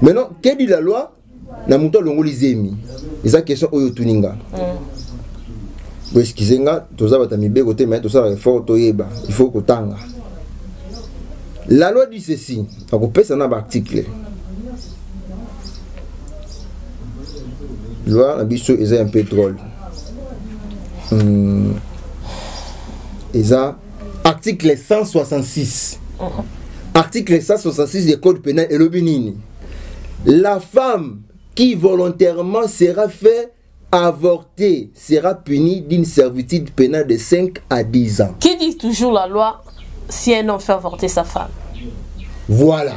Maintenant, qu'est-ce dit la loi? Na muto longoli zemi. Eza question oyo tuninga. Bo excusez-nga, toza batami be côté mais toza effort toyeba. Il faut kotanga. La loi dit ceci. On peut ça dans l'article. Loi, la biso est un pétrole. Article 166. Article 166 du Code pénal et le Bénin. La femme qui volontairement sera fait avorter sera punie d'une servitude pénale de 5 à 10 ans. Qui dit toujours la loi si un homme fait avorter sa femme? Voilà.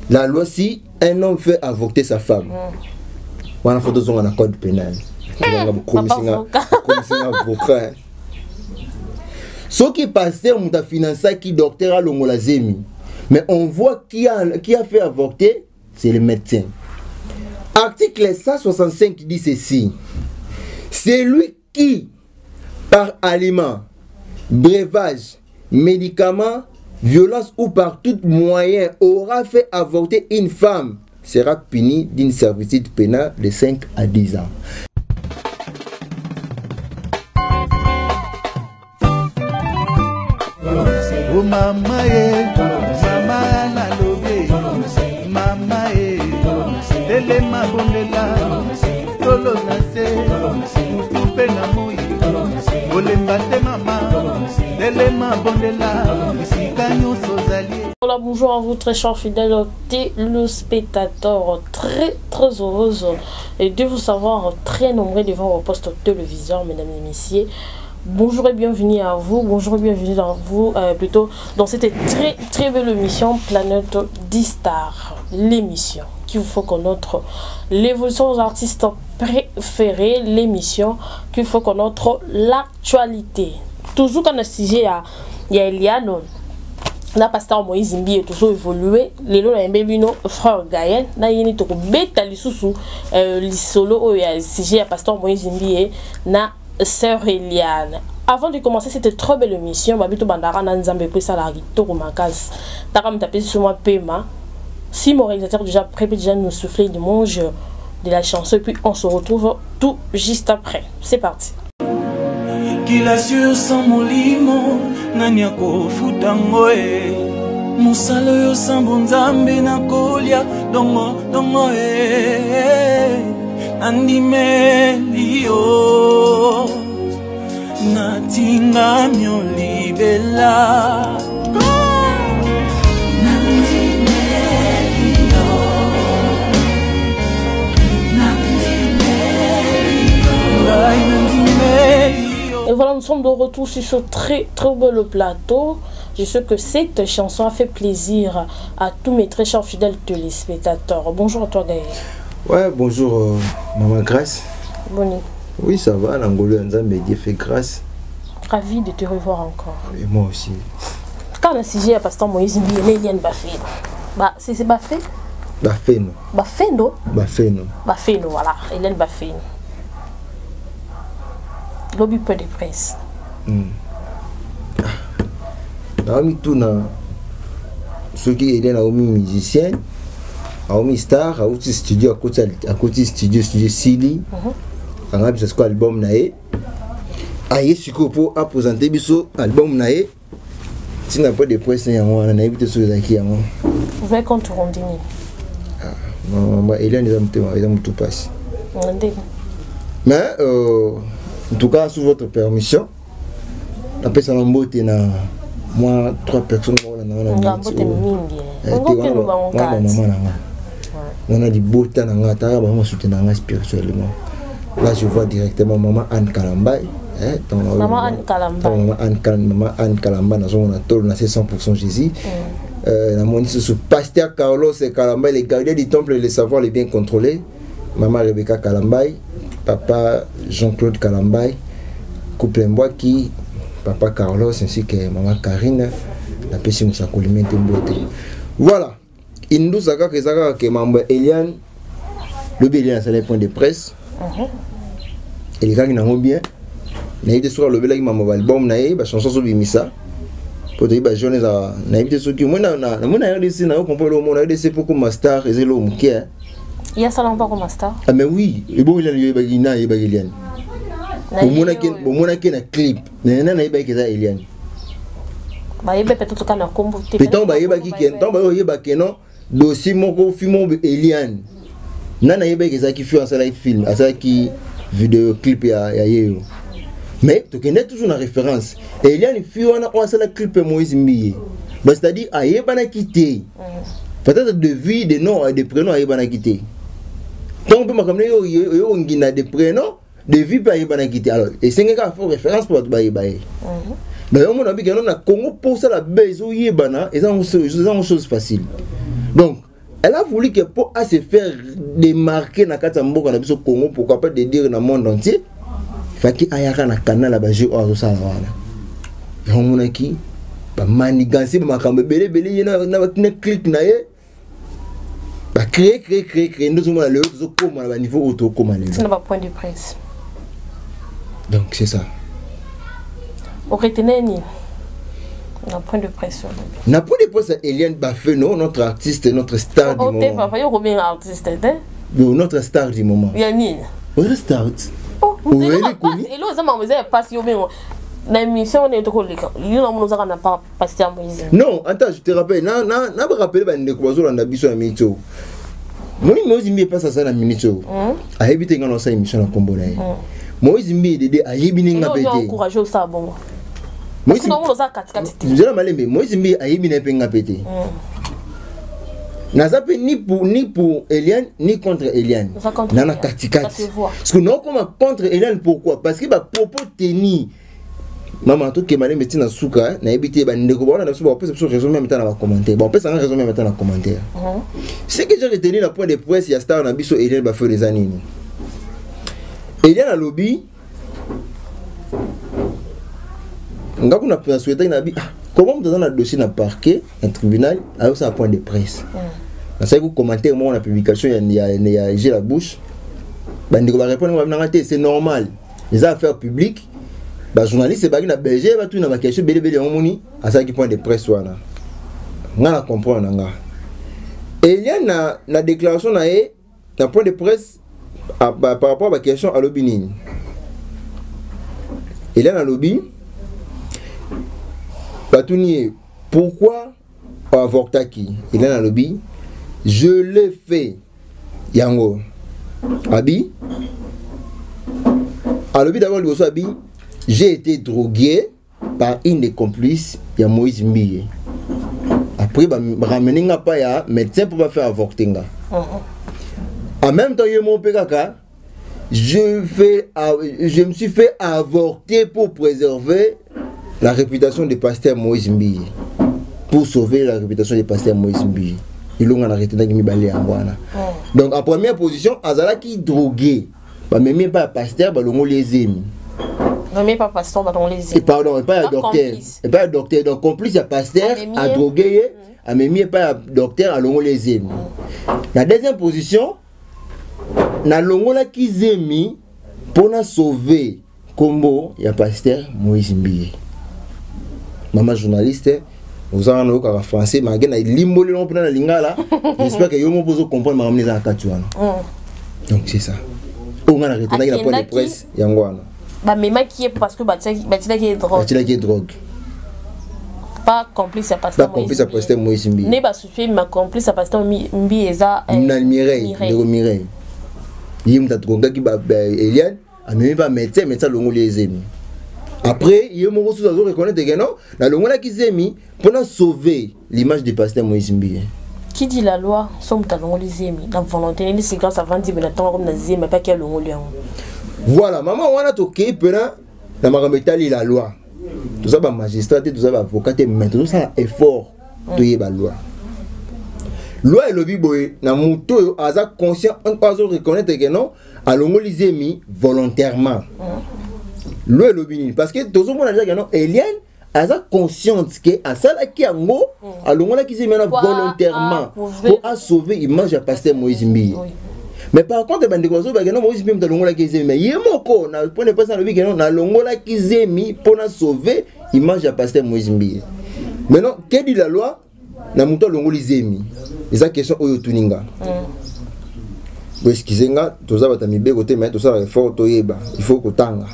La loi si un homme fait avorter sa femme. On a fait dans un code pénal. Ce qui pasteur m'a financé qui docteur à l'ongolazemi. Mais on voit qui a fait avorter, c'est le médecin. Article 165 dit ceci. C'est lui qui, par aliment, breuvage, médicament, violence ou par tout moyen, aura fait avorter une femme, sera puni d'une servitude pénale de 5 à 10 ans. Oh mama mama na lobe, mama dele mabondela, tolo nase, mutupe na moi, olembate mama, dele mabondela, isikanyo sozali. Voilà, bonjour à vous très chers fidèles téléspectateurs, très heureuse de vous savoir très nombreux devant vos postes téléviseurs, mesdames et messieurs. Bonjour et bienvenue à vous, bonjour et bienvenue plutôt dans cette très belle émission Planète D-Star, l'émission qui vous faut connaître l'évolution des artistes préférés, l'émission qui vous faut connaître l'actualité. Toujours quand on a sujet il y a Eliane, la pasteur Moïse Mbi est toujours évolué, les lots d'un bébé frère Gaël, na yini to beta lisusu lisolo il y a sujet à pasteur Moïse Mbi na sœur Eliane. Avant de commencer cette très belle émission, Babito Bandara Nanzambe pour salari Toro Makas. Taram tapé sur moi Pema. Si mon réalisateur déjà prêt déjà nous souffler du mange de la chanson et puis on se retrouve tout juste après. C'est parti. Qu'il assure sans mon limo, nanyako futangoe. Musalo yo sambonzambe na kolia, dongo andime liyo natinga myo libela Et voilà, nous sommes de retour sur ce très beau plateau. Je sais que cette chanson a fait plaisir à tous mes très chers fidèles téléspectateurs. Bonjour à toi Gaël. Ouais, bonjour Maman Grâce. Bonne. Oui, ça va, l'Angolais Nzambe Dieu fait grâce. Ravi de te revoir encore. Et moi aussi. Quand on a sujet à pasteur Moïse Mbi, Eliane Bafé. Bah, c'est Bafé? Baféno. Baféno? Baféno. Baféno, voilà. Eliane Bafé. Lobby peu de presse. Naomi Touna, ceux qui étaient Naomi musicien, Naomi star, à côté studio, à côté studio Sili, à côté de l'album Nae, aïe Sukopo a présenté biso album Nae. Si n'a pas de presse, on a évité sur les acquis. Vous voyez quand tu rondini. Eliane ils ont tout passé. Mais en tout cas, sous votre permission, après ça, moi, 3 personnes. On a dit beau temps, on a soutenu spirituellement. Là, je vois directement maman Anne Kalambay. Maman Anne Kalambay. Maman Anne Kalambay, on a 100% Jésus. Pasteur Carlos Kalambay, les gardiens du temple, les savoirs, les bien contrôlés. Maman Rebecca Kalambay. Papa Jean-Claude Kalambay, couple Mboa qui, papa Carlos ainsi que maman Karine, la personne qui beauté. Voilà. Il nous a que maman Eliane, le Eliane, c'est le point de presse. Et les gars qui n'ont bien, il y a sur le bel album, la chanson sur Bimisa. pour te dire jeune ça na invité ceux qui moi na RDC na comprendre le monde RDC pour comme master et c'est l'homme qui est il y a ça là pas comme master ah mais oui et bon il a Eliane au monde qui na clip na yeba ki za Eliane ba yeba peut-être kana combo te peut-être ba yeba ki tant ba yeba que non dossier moko film Eliane na yeba ki za ki fait un film ça qui vidéo clip ya yeyo mais tu connais toujours la référence et Eliane fi wana on ça la clip Moïse Mbiye c'est-à-dire ayeba na quitter peut-être de vie de nom et de prénom ayeba na quitter donc on peut me yo ngina de prénom de vie pas ayeba na quitter alors et c'est une référence pour ba yeba mais on a vu que non na Congo pour ça la bezo yebana et ça une chose facile donc elle a voulu que pour se faire démarquer na kata mboka na biso Congo pourquoi pas de dire dans le monde entier faki ayaka na canal la baje o zo sala wana yomuna ki ba manigansi ba makambe bele yena na click na ye ba créer nous on a le zo comme à niveau auto comme c'est pas point de presse donc c'est ça au reteneni na point de presse na point de presse Eliane Bafeno notre artiste notre star du moment oh papa yo combien artiste notre star du moment Yanine on start et là ça m'a fait passer au bien na émission on est trop leka il on nous a pas passé à Moïse non attends je te rappelle na me rappeler ba ndeko bazo landa biso na minito Moïse Mbiye passe ça na minito a éviter ngana ça émission na kombo na ye Moïse Mbiye dede a yebini nga pété encourager ça bon Moïse non on ça katikati vous allez malembe Moïse Mbiye a yebini pe nga pété n'a pas ni pour Eliane ni contre Eliane nana katikati parce que non comme contre Eliane pourquoi parce que ba propos teni maman to ke malembe tina suka na ebité ba ndeko ba na so ba peut raison même temps na commentaire bon peut ça raison même temps na commentaire c'est que j'ai retenu la point de presse ya star na biso Eliane ba fait les années Eliane a lobby ngaku na peut souhaiter na bi comment dans un dossier na parquet un tribunal alors ça point de presse ça vous commenter moi la publication il y a j'ai la bouche ba ndeko ba répondre c'est normal les affaires publiques ba journaliste ba na BG ba tout na ba question belé on moni à ça qui point de presse wana ngana comprendre nga et il y a na déclaration na e na point de presse par rapport à la question à l'obini il y a na lobby Batunier, pourquoi avortaki il est dans le lobby je l'ai fait yango abi à lobby d'abord le abi j'ai été drogué par une des complices ya Moïse Mbiye après ba ramener nga pa ya médecin pour pas faire avorter nga en même temps il mon pekaka je me suis fait avorter pour préserver la réputation du pasteur Moïse Mbiye pour sauver la réputation du pasteur Moïse Mbiye il a arrêté de me donc en première position azala qui drogué ba même pas pasteur ba longo les amis même pas pasteur ba longo les amis pardon pas docteur et pas docteur donc complice à pasteur a drogué a même pas docteur a longo les amis la deuxième position na longo la qui zemi pour na sauver combo ya pasteur Moïse Mbiye maman journaliste vous en avez au français mais il y a limbolé non pour la lingala j'espère que vous pouvez comprendre ma mise en katuana donc c'est ça on a arrêté la point de presse yangwana ba mema qui est parce que batila qui est drogue pas complice à pasteur Moïse Mbiye ne ba suffit ma complice à pasteur Mbiye eza na Mireille yim ta drogue qui ba Eliane a même pas médecin longo les amis. Après, il y a un moment où on reconnaît que non, la loi qui s'est mise pour sauver l'image du pasteur Moïse Mbiye. Qui dit la loi, somme ta longue les amis, la volonté, c'est grâce à 20 minutes, comme Nazim, mais pas qu'il y a le lion. Voilà, maman, on a toqué, pendant la maramétali la loi. Tout ça, magistrat, tout ça, avocat, maintenant, tout ça, effort de la loi. Loi et le biboy, na mouto, aza conscient, on peut reconnaître que non, à longue les amis, volontairement. Loi et le bini, parce que tout le monde a dit que non, Eliane, elle a conscience que à ça là qui a mot, à longue là qui s'est maintenant volontairement pour sauver l'image de pasteur Moïse Mbiye. Mais par contre, ben déclaration que non Moïse Mbiye dans longue là qui s'est mais yemoko na point de pas dans le but que non na longue là qui s'est mis pour sauver l'image de pasteur Moïse Mbiye. Maintenant, que dit la loi? Na muto longoli zemi. Eza question oyo tuninga. Vous excusez-moi, tout ça va t'amiber côté, mais tout ça va fort toyeba. Il faut kotanga.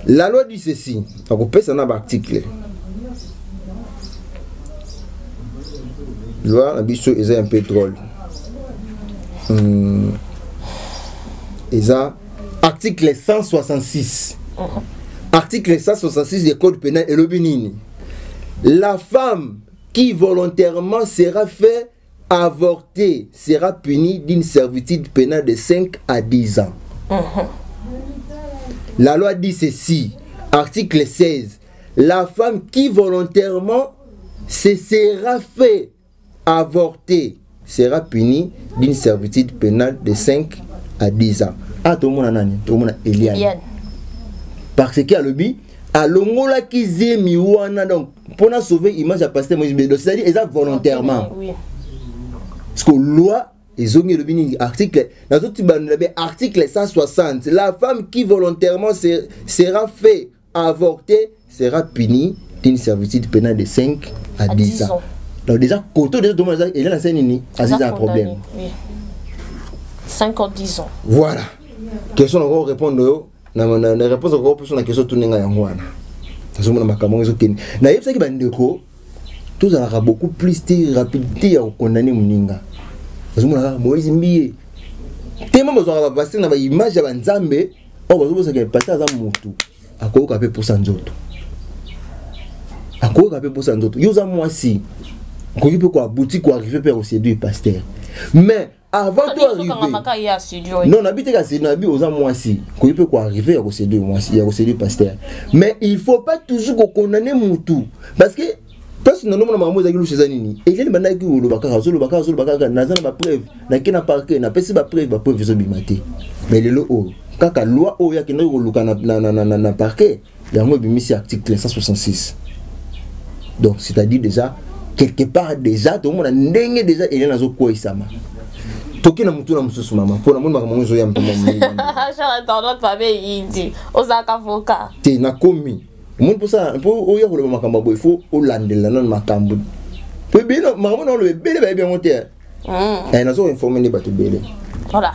La loi dit ceci. On peut ça dans l'article. Loi, la bicho est un peu drôle. Article 166. Article 166 du Code pénal et le Bénin. La femme qui volontairement sera fait avorter sera punie d'une servitude pénale de 5 à 10 ans. La loi dit ceci. Article 16. La femme qui volontairement se sera fait avorter sera punie d'une servitude pénale de 5 à 10 ans. Ah, tout le monde a nani, tout le monde a Eliane. Parce qu'il y a le bi, à l'ongola qui zemi ouana donc pour sauver l'image à pasteur Moïse Mbédo, c'est-à-dire ils ont volontairement. Oui. Parce que loi, ils ont mis le bini article, dans article 160, la femme qui volontairement sera fait avorter sera punie d'une servitude pénale de 5 à 10 ans. Donc déjà, quand déjà tout le monde il a un problème. Oui. 5 à 10 ans. Voilà. Question encore répondre. La réponse encore plus sur la question tourner en Wana. Ça se montre ma caméra sur Ken. Naïf c'est que bandeko tout aura beaucoup plus de rapidité à condamner Muninga. Ça se montre Moïse Mbié. Tellement besoin va passer na ba image ya banzambe, on va voir ça que passer za mutu. Akoko kapé pour sanzoto. Akoko kapé pour sanzoto. Yoza moi si. Ko yipe ko abouti ko arriver per au séduire pasteur. Mais avant d'arriver, non, n'habite qu'à ces nabis aux mois si, qu'on peut quoi arriver à ces 2 mois si, à ces 2 pasteurs. Mais il faut pas toujours condamner Moutou, parce que parce que nous avons maman qui chez Zanini. Et il y a des gens qui ont le bakar, n'a pas preuve, n'a qu'un parquet, n'a pas preuve, ils ont bimaté. Mais le haut, quand la loi au y'a qui n'a pas parquet, il y a un mot ici article 166. Donc c'est-à-dire déjà quelque part déjà tout le monde a ndengé déjà il y a un quoi isama. Toki na mutu na mususu mama pour na monde makambo zo ya mpamba mimi j'attends notre famille yindi osaka foka te na komi monde pour ça pour oya ko le makambo boy faut olandela non makambo pe bino makambo na le bele ba bien monter et na zo informer les bateau bele. Voilà,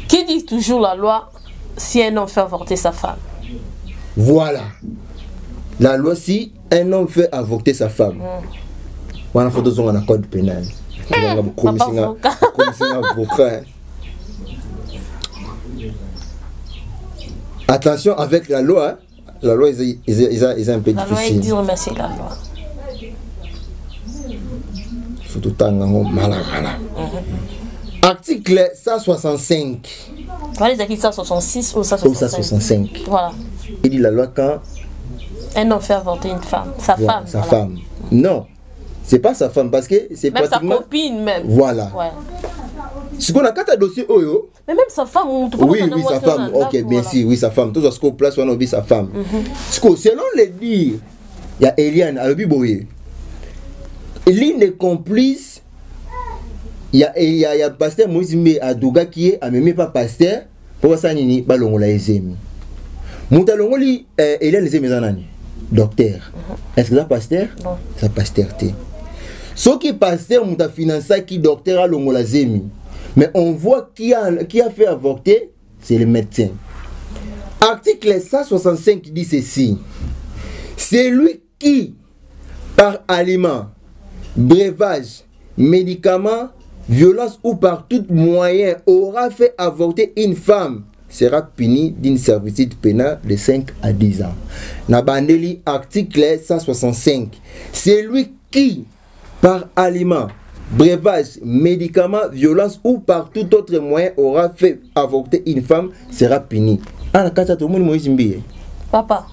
qui dit toujours la loi si un homme fait avorter sa femme. Voilà, la loi si un homme fait avorter sa femme. Voilà faut dans un code pénal. Attention avec la loi, la loi est un peu difficile. La loi est dure, mais c'est la loi. Faut tout le temps malin. Article 165. Voilà les articles 166 ou 165. Voilà. Il dit la loi quand un homme fait avorter une femme, sa femme. Sa femme. Non. C'est pas sa femme parce que c'est même pratiquement sa copine même. Voilà. Ouais. Ce qu'on a quatre dossiers oyo. Mais même sa femme oui, sa femme. OK, bien sûr, oui, sa femme. Tout ce qu'on place on oublie sa femme. Selon les dires, il y a Eliane à Biboye. L'une des complices il y a pasteur Moïse Mbé à Douga qui est même pas pasteur pour ça nini balongola ezemi. Mutalongoli Eliane ezemi zanani. Docteur. Est-ce que ça pasteur? Non. Ça pasteur té. Ce qui est pasteur, on a financé qui docteur à l'ongolazemi. Mais on voit qui a fait avorter, c'est le médecin. Article 165 dit ceci. C'est lui qui, par aliment, breuvage, médicament, violence ou par tout moyen, aura fait avorter une femme, sera puni d'une servitude pénale de 5 à 10 ans. Nabandeli, article 165. C'est lui qui, par aliment, breuvage, médicament, violence ou par tout autre moyen aura fait avorter une femme sera puni. Papa,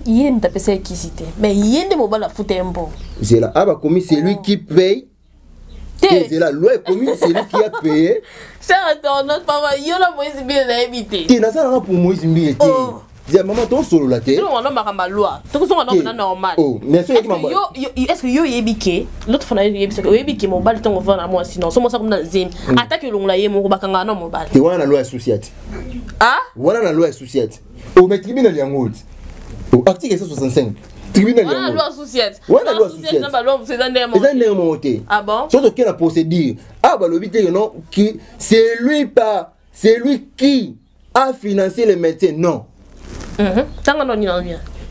il y a une personne qui cite, mais il y a une mobile à foutre un bon. C'est là, c'est lui qui paye. C'est la loi est commise, c'est lui qui a payé. C'est notre papa, il y a la Moïse Mbé à éviter. Tu n'as pas pour Moïse Mbé. C'est maman ton solo là t'es. On a ma loi. Tout ça on a normal. Oh, mais c'est est-ce que yo yebike l'autre fois yo yebike mon bal ton vent à moi sinon so moi ça comme dans zim attaque long là yemo bakanga non mon bal. Tu vois la loi associate. Ah? Voilà la loi associate. Au tribunal yangout. Au article 165. tribunal la loi associate. La loi associate. C'est un monté. Ah bon? Surtout qu'il a procédure. Ah bah le but non qui c'est lui qui a financé les médecins. Non.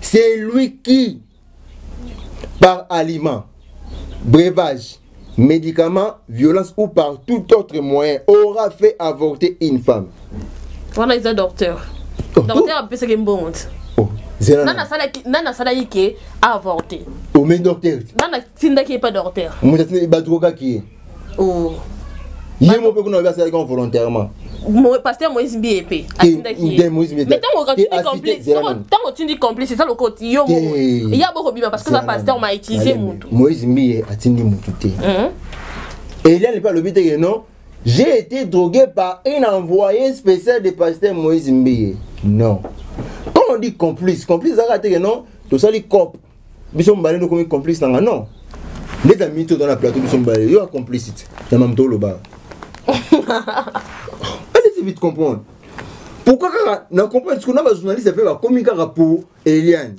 C'est lui qui par aliment, breuvage, médicaments, violence ou par tout autre moyen aura fait avorter une femme. Voilà, il est docteur. Docteur a pu se bon. Nana sala yike a avorté. Oh mais docteur. Nana sinda qui est pas docteur. Moi je pas droga qui. Oh. Il mon peu qu'on a fait ça volontairement. Mon pasteur Moïse Mbiépé. Mais tant que tu dis complice, c'est ça le côté. Il y a beaucoup de parce que ça pasteur m'a utilisé mon tout. Moïse Mbié a tenu mon tout. Et il n'est pas le but que non. J'ai été drogué par un envoyé spécial de pasteur Moïse Mbié. Non. Quand on dit complice, ça a été que non. Tout ça dit cop. Ils sont balés comme complice non. Les amis dans la plateau ils sont balés. Ils sont complices. C'est même tout le bas. Allez vite comprendre. Pourquoi on comprend ce qu'on a journaliste fait comme un pour Eliane.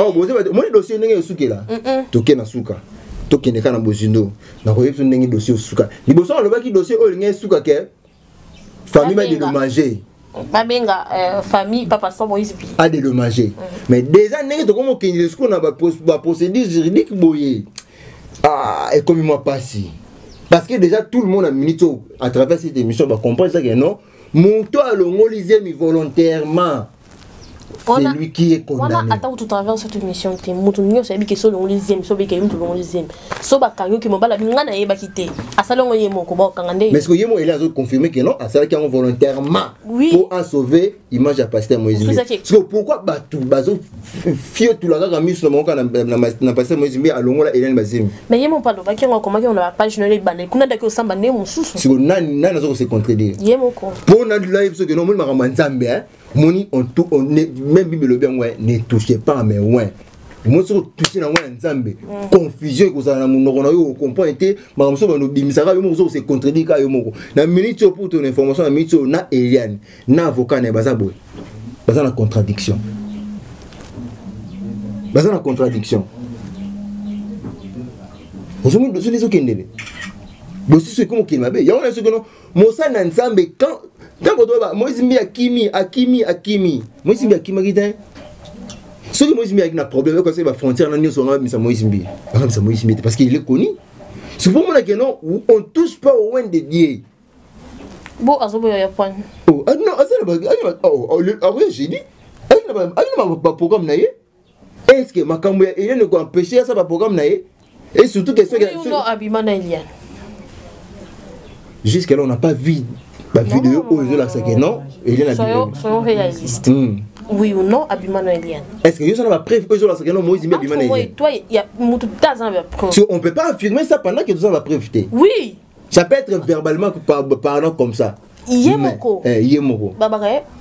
Oh vous avez moi dossier n'est suka là. Toké na suka. Toké ne kana bozindo. Na ko yebso ndenge dossier suka. Liboso on le dossier o ngé suka ke famille m'a dédommagé. Babenga famille papa sans Moïse Bi. A dédommagé. Mais déjà ndenge to comme que ce qu'on a ba procédure juridique boyé. Ah et comme moi passé. Parce que déjà tout le monde a minute à travers cette émission va comprendre ça que non. Mon toit le molisé volontairement. C'est lui qui est condamné. On a attends tout travers cette émission te mutu nyo c'est bi que so le molisé so bi que mutu le molisé. So ba kanyo ki mobala binga na yeba kité. Asalo ngo yemo ko ba kangande. Mais ce que yemo il a confirmé que non, asala qui a volontairement pour en sauver image à pasteur Moïse. Parce que pourquoi batu bazo fio tout la ga mis no ka na pasteur Moïse à longola Hélène Bazim. Mais yemo pas lo ba ki ngo ko ma ki on a page no le balé. Kuna da ki osamba ne mususu. Si on na zo se contredire. Yemo ko. Pour na live ce que non mo ma nzambe hein. Moni on tout on même Bible bien ouais ne touchez pas mais ouais moi sur toucher na ouais nzambe confusion que ça na monoko na yo comprend été ma so no bimisaka yo mo so se contredire ka yo moko na minute pour ton information na minute na Eliane na avocat na bazabo baza na contradiction aujourd'hui dossier les okendele dossier c'est comme qu'il m'a bé ya on a ce que non mosa na nzambe quand tant que Moïse Mbi Akimi Moïse Mbi Akimi gitan ce que Moïse Mbi a un problème quand c'est la frontière là nous sommes mais ça Moïse Mbi parce qu'il est connu c'est pour moi que non on touche pas au loin de Dieu bon azobo ya point oh non oui j'ai dit pas programme na est-ce que makambo il ne peut empêcher ça pas programme na et surtout que ce que non abimana Eliane jusqu'à là on n'a pas vu la vidéo où je la sais que non, Eliane a soyons réalistes. Oui ou non, Abimano Eliane. Est-ce que je suis la preuve que je la sais que non, Moïse Abimano Eliane. Toi, il y a beaucoup de preuve. On ne peut pas affirmer ça pendant que tu as la preuve. Oui. Ça peut être verbalement parlant comme ça. Yemoko. Yemoko.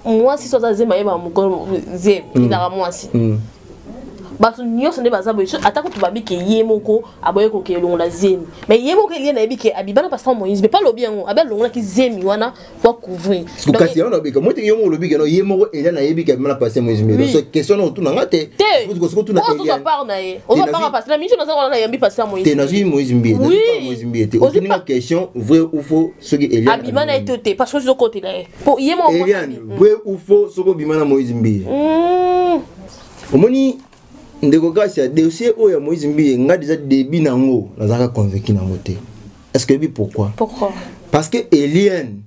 Moi, si ça zema yeba moko zem, il a moi aussi. Bato nyonso nde baza boye atako to babi ke yemoko aboye ko ke longola zemi mais yemoko elié na yebi ke abibana pasteur Moïse mais pas lobi yango abel longola ki zemi wana pour couvrir donc kasi on obi ko moi te yemoko lobi ke no yemoko elié na yebi ke abibana pasteur Moïse mais donc question na otuna ngate faut ko tuna elié on va parler na ye on va parler parce que la mission na ça na yambi pasteur Moïse te na ji Moïse Mbi na Moïse Mbi te aucune question vrai ou faux ce que elié abibana etote parce que ce côté là pour yemoko elié vrai ou faux ce que abibana Moïse Mbi omoni ndeko kasi dossier oya Moïse Mbi nga déjà début nango nazaka convaincu nango te. Est-ce que pourquoi parce que Eliane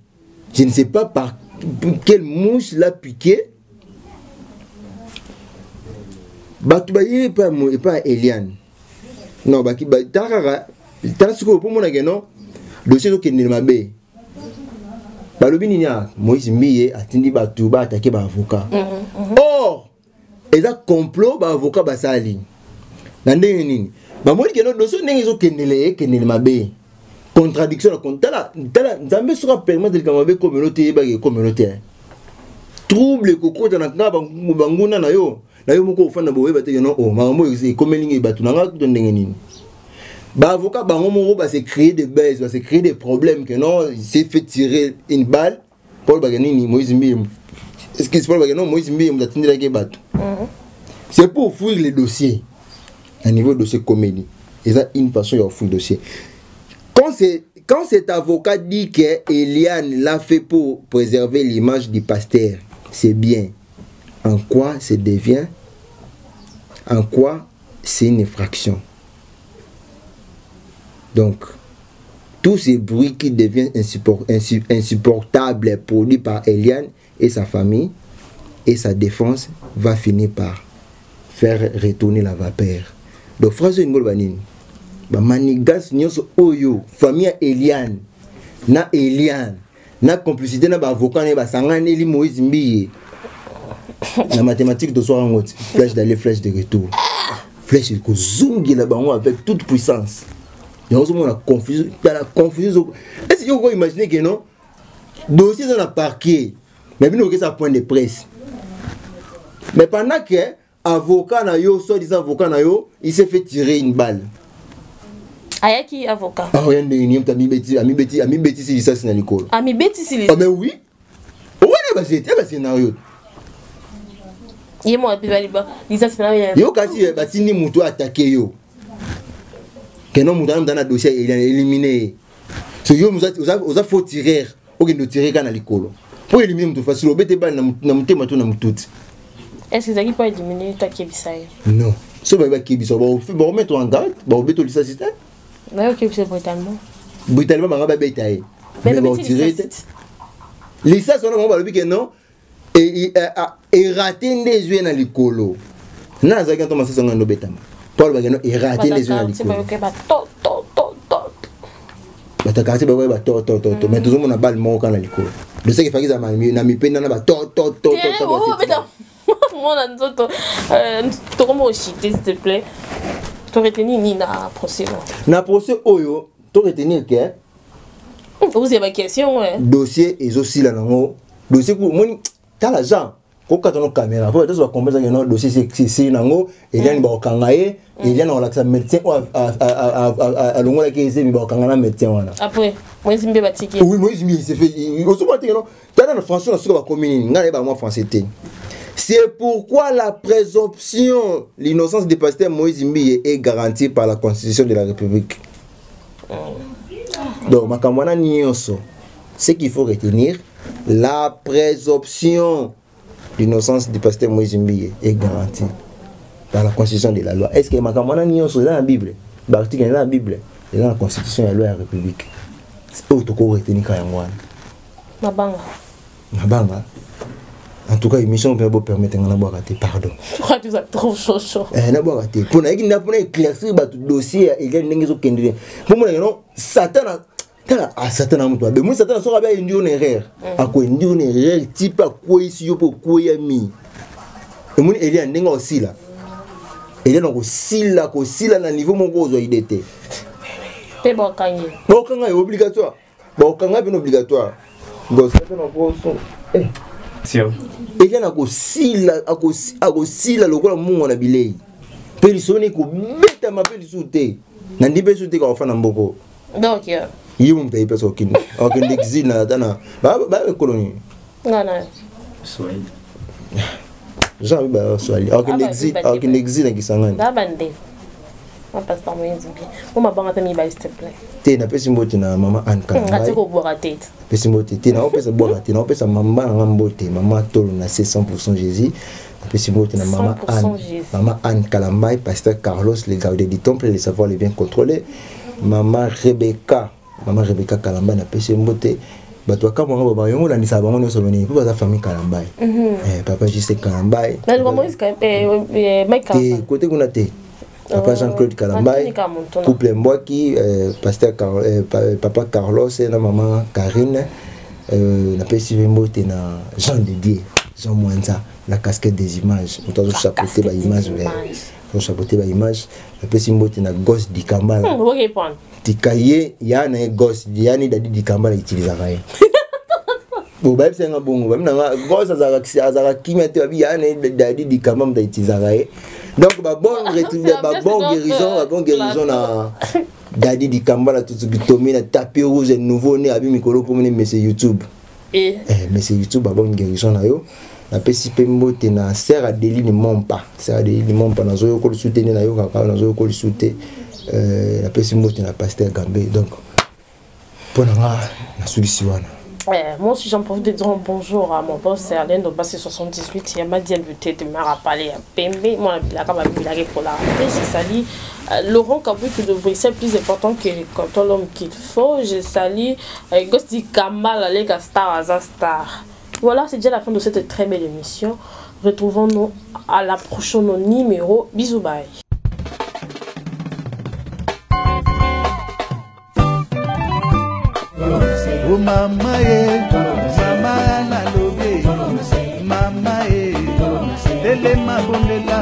je ne sais pas par quelle mouche l'a piqué batu baye pas Eliane non baki ba takara tanasuko pour mona non dossier to kenel mabe balobi nini Moïse Mbi atindi batu ba attaquer ba avocat or et ça complot ba avocat basali nandenge nini ba moni que no dossier ndenge zo kenele mabe contradiction la tala nzambe sera permettre que mabe communauté ba communauté trouble koko na ngaba banguna na yo moko ofanda boye ba te no o makambo e komelingi batu nanga to ndenge nini ba avocat bango moko ba se créer des baises ba se créer des problèmes que non c'est fait tirer une balle pour ba nini Moïse Mbi est-ce que c'est pas que non Moïse Mbi m'attendait la batu c'est pour fouiller les dossiers à niveau dossier comédie. Et ça, une façon, il y a un dossier. Quand cet avocat dit que Eliane l'a fait pour préserver l'image du pasteur, c'est bien. En quoi c'est devient? En quoi c'est une infraction? Donc, tous ces bruits qui deviennent insupportables produits par Eliane et sa famille et sa défense va finir par faire retourner la vapeur. Donc, phrase une golbanine. Ba manigas nyonso oyo famille Eliane na complicité na ba avocat na ba sangane li Moïse Mbiye. La mathématique de soir en flèche d'aller, flèche de retour. Flèche de zungi la bango avec toute puissance. Il y a aussi la confusion. Est-ce que vous imaginez que non? Dossier dans la parquet. Mais bien que ça point de presse. Mais pendant que avocat na yo, soi-disant avocat na yo, il s'est fait tirer une balle. Aya qui avocat? Ah rien de rien, ami Betty c'est ça c'est dans l'école. Ami Betty c'est. Ah mais oui. Ouais, bah c'est scénario. Yé moi baliba, lisa scénario. Yo kasi batini mutu attaquer yo. Que non mutu dans dossier il est éliminé. So yo vous a faut tirer, OK de tirer quand dans l'école. Pour éliminer mutu facile, obete ba na mutema to na mututi. Est-ce que ça qui peut éliminer ta kebisai? Non. So ba kebisa ba remettre en garde, ba obeto lisa système. Mais ok, c'est brutalement. Brutalement, on va bêter. Mais on tire. Les ça sont on va le que non. Et rater les yeux dans les colos. Na za quand on ça ngano betama. Toi le bagano et rater les yeux dans les colos. C'est pas to. Ba ta kasi ba to. Mais tout le monde a balle mon quand dans les colos. Le sais que fait ça na mi pena na ba to. Oh mais mon anzoto to comment s'il te plaît. Tu retenir ni na procès. Na procès oyo, tu retenir que vous avez ma question dossier et aussi là nango dossier pour moi t'as l'argent ko ka ton caméra pour tu vas comprendre que non dossier c'est nango Eliane ba okangaye Eliane on l'accès médecin à longo la kese mi ba okangana médecin wana après moi zimbe batiki oui moi zimbe c'est fait au souvent non t'as dans français na suka ba commune ngana ba moi français té. C'est pourquoi la présomption, l'innocence du pasteur Moïse Mbiye est garantie par la Constitution de la République. Donc, makamwana nyonso, ce qu'il faut retenir, la présomption l'innocence du pasteur Moïse Mbiye est garantie par la Constitution de la loi. Est-ce que makamwana nyonso dans la Bible, l'article dans la Bible, et dans la Constitution de la loi de la République, c'est où tu peux retenir quand même? Mabanga. En tout cas, l'émission peut vous permettre de boire pardon. Pourquoi tu as trop chaud? Na boire pour na éclaircir ba dossier et gagner ngezo kende. Pour moi non, Satan a muto. Mais moi Satan sera bien une erreur. A quoi une erreur type à quoi ici yo pour quoi yami. Et moi Eliane ndenga aussi là. Eliane aussi là na niveau mon gozo idété. Pe bokanye. Bokanga est obligatoire. Bokanga est obligatoire. Gozo Satan gozo. Eliane akosila lokola mungu na bilei. Pelisoni ko beta ma pelisute. Na ndibe sute ka ofana mboko. Donc yimu mtai pesa okini. Okini exil na dana. Ba colonie. Ngana. Swahili. Jean ba Swahili. Okini exil na Kisangani. Ba bande. On passe par moyen de bien. On m'a pas mis s'il te plaît. Te na pesi mbote na mama Anka. Ngati ko boire tête. Pesi mbote te na opesa boire te na opesa mama ngambote mama tolo na 100% Jésus. Pesi mbote na mama Anne Kalambai, pasteur Carlos le gardien du temple, les savoirs les bien contrôlés. Maman Rebecca Kalambai na pesi mbote. Bato kama ngabo ba yongo la ndisa bango nyoso bene pour sa famille Kalambai. Papa juste Kalambai. Na ngamo Mike Kalambai. Côté kuna te. Papa Jean-Claude Kalambai, couple Mbwaki, pasteur Papa Carlos et la maman Karine, la pesi mbote na Jean Didier, Jean Mwanza, la casquette des images. On doit chapeauter ba image, on chapeauter ba image. La pesi mbote na gosse di Kambala. Tikaye ya na gosse yani dadi di Kambala utilisera. Bon ba c'est un bon, même na gosse azara kimete ba ya na dadi di Kambala da utilisera. Donc, bon guérison na Dadi di Kambala tout ce qui tombe na tapis rouge nouveau né abi mikolo pour mener monsieur YouTube. Mais c'est YouTube bon guérison na yo. na pesi pembote na sœur Adeline Mompa, sœur Adeline Mompa na zo ko soutenir na yo kaka na zo ko soutenir na pesi mbote na pasteur Gambé. Donc pour na solution wana. Moi aussi j'en profite de dire bonjour à mon boss, c'est Alain de Bassé 78, il y a ma diabète de me rappeler à Pembe, moi la ville pour la rentrée, j'ai sali Laurent Kabouki de Bruxelles, plus important que quand l'homme qu'il faut, j'ai sali Gosti Kamal, Alega Star, Azastar. Voilà, c'est déjà la fin de cette très belle émission. Retrouvons-nous à la prochaine numéro. Bisous, bye. Oh mama mama na lobe mama lele mabondela